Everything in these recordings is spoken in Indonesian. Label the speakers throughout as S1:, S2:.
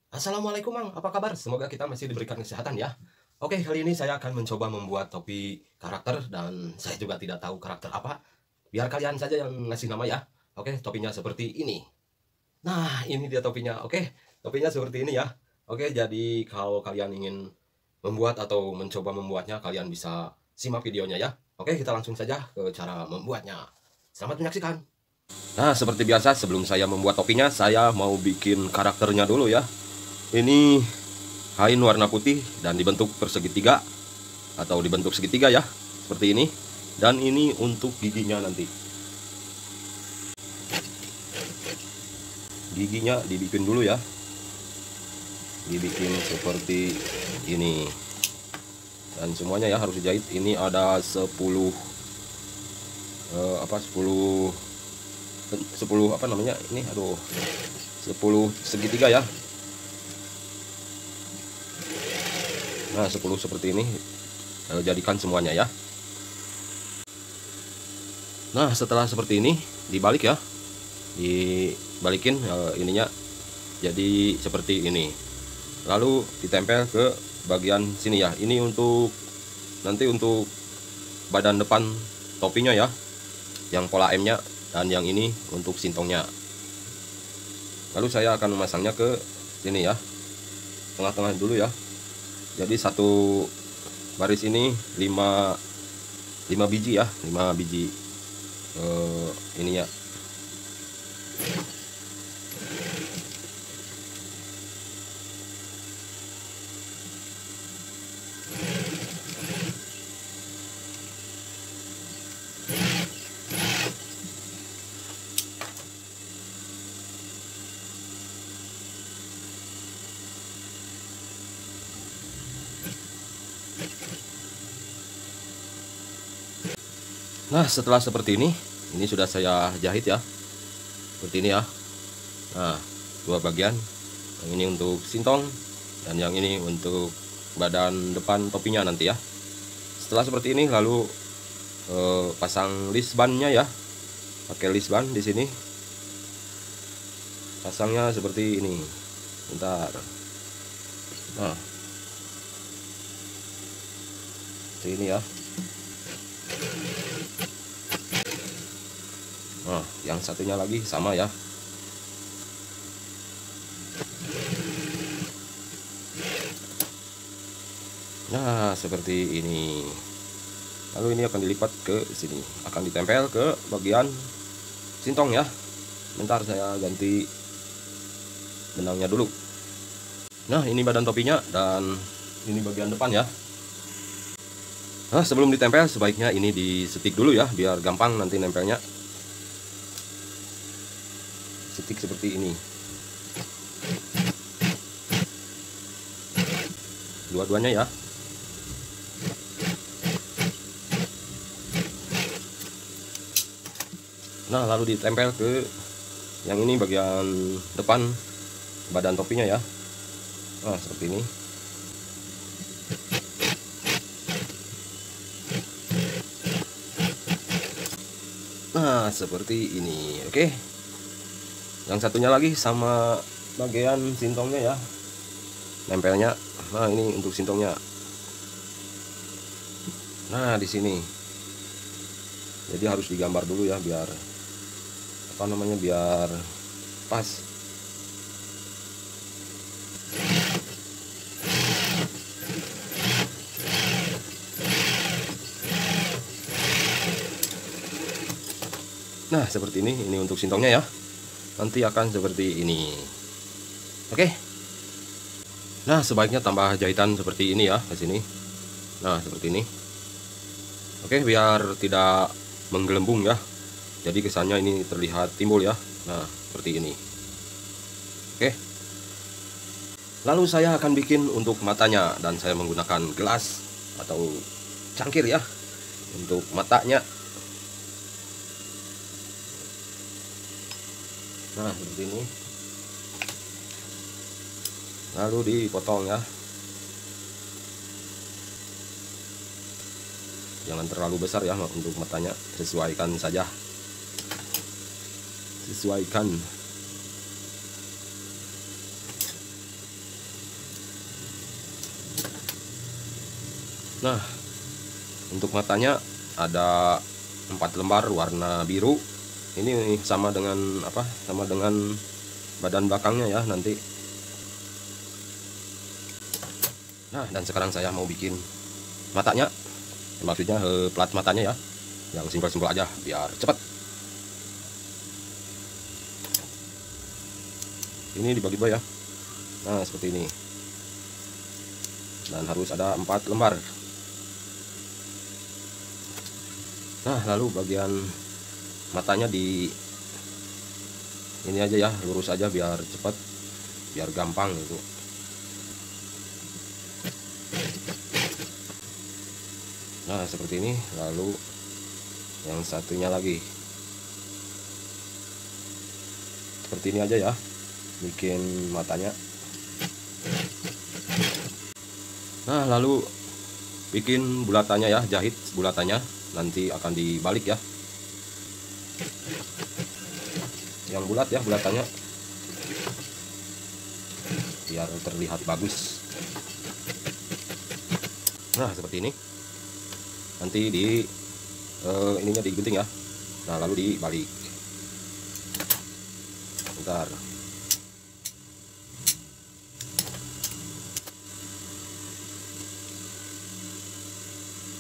S1: Assalamualaikum Mang, apa kabar? Semoga kita masih diberikan kesehatan ya. Oke, kali ini saya akan mencoba membuat topi karakter dan saya juga tidak tahu karakter apa. Biar kalian saja yang ngasih nama ya. Oke, topinya seperti ini. Nah, ini dia topinya. Oke, topinya seperti ini ya. Oke, jadi kalau kalian ingin membuat atau mencoba membuatnya, kalian bisa simak videonya ya. Oke, kita langsung saja ke cara membuatnya. Selamat menyaksikan. Nah, seperti biasa sebelum saya membuat topinya, saya mau bikin karakternya dulu ya. Ini kain warna putih dan dibentuk persegi tiga atau dibentuk segitiga ya, seperti ini. Dan ini untuk giginya nanti. Giginya dibikin dulu ya. Dibikin seperti ini. Dan semuanya ya harus dijahit. Ini ada 10 10 apa namanya? Ini 10 segitiga ya. Nah, 10 seperti ini. Jadikan semuanya ya. Nah, setelah seperti ini dibalik ya, dibalikin ininya jadi seperti ini, lalu ditempel ke bagian sini ya. Ini untuk nanti untuk badan depan topinya ya, yang pola M nya, dan yang ini untuk sintongnya. Lalu saya akan memasangnya ke sini ya, tengah-tengah dulu ya. Jadi satu baris ini 5 biji ya, 5 biji ininya. Nah, setelah seperti ini sudah saya jahit ya, seperti ini ya. Nah, dua bagian, yang ini untuk sintong dan yang ini untuk badan depan topinya nanti ya. Setelah seperti ini lalu pasang lisbannya ya, pakai lisban di sini. Pasangnya seperti ini. Bentar. Nah, seperti ini ya. Nah, yang satunya lagi sama ya. Nah, seperti ini. Lalu ini akan dilipat ke sini, akan ditempel ke bagian sintong ya. Bentar, saya ganti benangnya dulu. Nah, ini badan topinya dan ini bagian depan ya. Nah, sebelum ditempel sebaiknya ini disetik dulu ya, biar gampang nanti nempelnya. Setik seperti ini, dua-duanya ya. Nah, lalu ditempel ke yang ini bagian depan badan topinya ya. Nah, seperti ini. Nah, seperti ini. Oke, yang satunya lagi sama bagian sintongnya ya, nempelnya. Nah, ini untuk sintongnya. Nah, di sini jadi harus digambar dulu ya, biar apa namanya, biar pas. Nah, seperti ini untuk sintongnya ya, nanti akan seperti ini. Oke. Nah, sebaiknya tambah jahitan seperti ini ya ke sini. Nah, seperti ini. Oke, biar tidak menggelembung ya, jadi kesannya ini terlihat timbul ya. Nah, seperti ini. Oke, lalu saya akan bikin untuk matanya, dan saya menggunakan gelas atau cangkir ya untuk matanya. Nah, seperti ini. Lalu dipotong ya, jangan terlalu besar ya untuk matanya, sesuaikan saja, sesuaikan. Nah, untuk matanya ada 4 lembar warna biru. Ini sama dengan apa? Sama dengan badan belakangnya ya nanti. Nah, dan sekarang saya mau bikin matanya. Maksudnya plat matanya ya. Yang simpel-simpel aja biar cepat. Ini dibagi dua ya. Nah, seperti ini. Dan harus ada 4 lembar. Nah, lalu bagian matanya di ini aja ya, lurus aja biar cepat, biar gampang gitu. Nah, seperti ini. Lalu yang satunya lagi seperti ini aja ya, bikin matanya. Nah, lalu bikin bulatannya ya, jahit bulatannya. Nanti akan dibalik ya, yang bulat ya bulatannya, biar terlihat bagus. Nah, seperti ini. Nanti di ininya digunting ya. Nah, lalu dibalik. Bentar.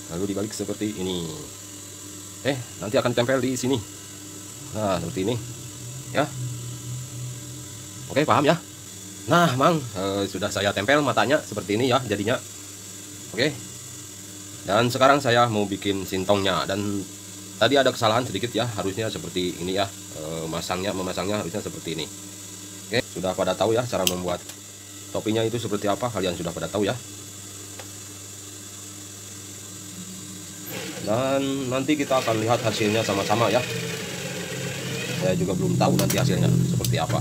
S1: Lalu dibalik seperti ini. Nanti akan tempel di sini. Nah, seperti ini ya. Oke, paham ya? Nah, Mang, sudah saya tempel matanya seperti ini ya jadinya. Oke. Dan sekarang saya mau bikin sintongnya. Dan tadi ada kesalahan sedikit ya, harusnya seperti ini ya. Memasangnya harusnya seperti ini. Oke, sudah pada tahu ya cara membuat topinya itu seperti apa? Kalian sudah pada tahu ya. Dan nanti kita akan lihat hasilnya sama-sama ya. Saya juga belum tahu nanti hasilnya seperti apa.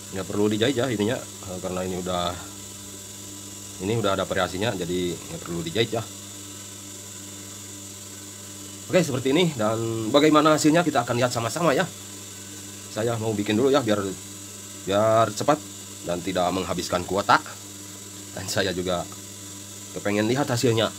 S1: Nggak perlu dijahit ya ininya, karena ini udah ada variasinya, jadi nggak perlu dijahit ya. Oke, seperti ini. Dan bagaimana hasilnya kita akan lihat sama-sama ya. Saya mau bikin dulu ya biar cepat dan tidak menghabiskan kuota. Dan saya juga kepengen lihat hasilnya.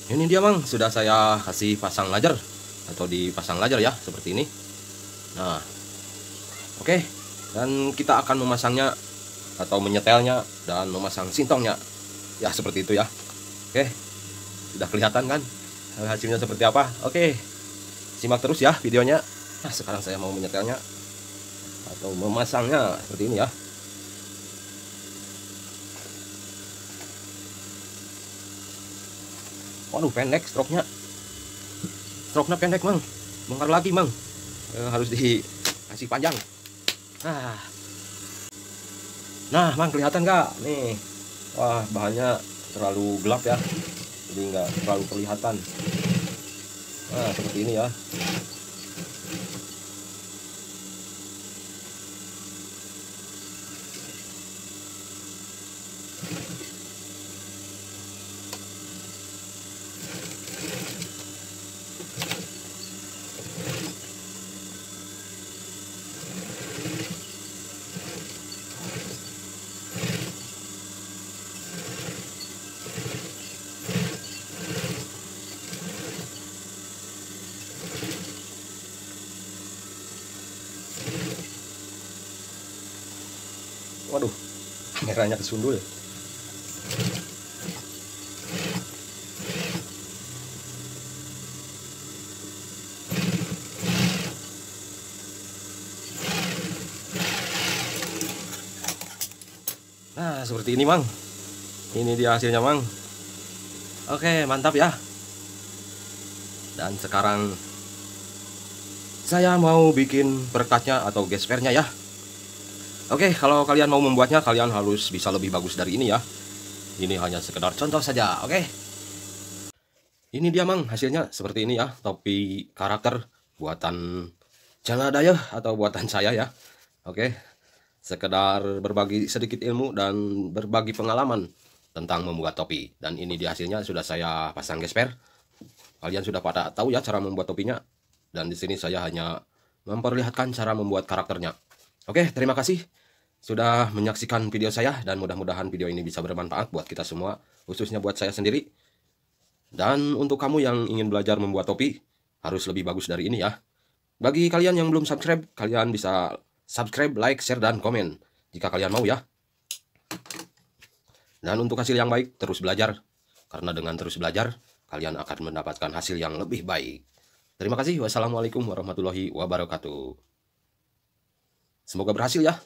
S1: Ini dia, Mang, sudah saya kasih pasang laser atau dipasang laser ya, seperti ini. Nah, oke. Dan kita akan memasangnya atau menyetelnya dan memasang sintongnya. Ya, seperti itu ya. Oke. Sudah kelihatan kan hasilnya seperti apa? Oke. Simak terus ya videonya. Nah, sekarang saya mau menyetelnya atau memasangnya seperti ini ya. Waduh, pendek stroke-nya. Stroke-nya pendek, Mang. Bongkar lagi, Mang. Harus dikasih panjang. Nah, Mang, kelihatan nggak? Nih. Wah, bahannya terlalu gelap ya. Jadi nggak terlalu kelihatan. Nah, seperti ini ya. Waduh, kameranya kesundul. Nah, seperti ini, Mang. Ini dia hasilnya, Mang. Oke, mantap ya. Dan sekarang saya mau bikin perkatnya atau gespernya ya. Oke, kalau kalian mau membuatnya, kalian harus bisa lebih bagus dari ini ya. Ini hanya sekedar contoh saja, oke? Ini dia, Mang, hasilnya seperti ini ya. Topi karakter buatan Jana Dayeuh atau buatan saya ya. Oke, sekedar berbagi sedikit ilmu dan berbagi pengalaman tentang membuat topi. Dan ini dia hasilnya, sudah saya pasang gesper. Kalian sudah pada tahu ya cara membuat topinya. Dan di sini saya hanya memperlihatkan cara membuat karakternya. Oke, terima kasih sudah menyaksikan video saya, dan mudah-mudahan video ini bisa bermanfaat buat kita semua, khususnya buat saya sendiri. Dan untuk kamu yang ingin belajar membuat topi, harus lebih bagus dari ini ya. Bagi kalian yang belum subscribe, kalian bisa subscribe, like, share, dan komen jika kalian mau ya. Dan untuk hasil yang baik, terus belajar. Karena dengan terus belajar, kalian akan mendapatkan hasil yang lebih baik. Terima kasih. Wassalamualaikum warahmatullahi wabarakatuh. Semoga berhasil ya.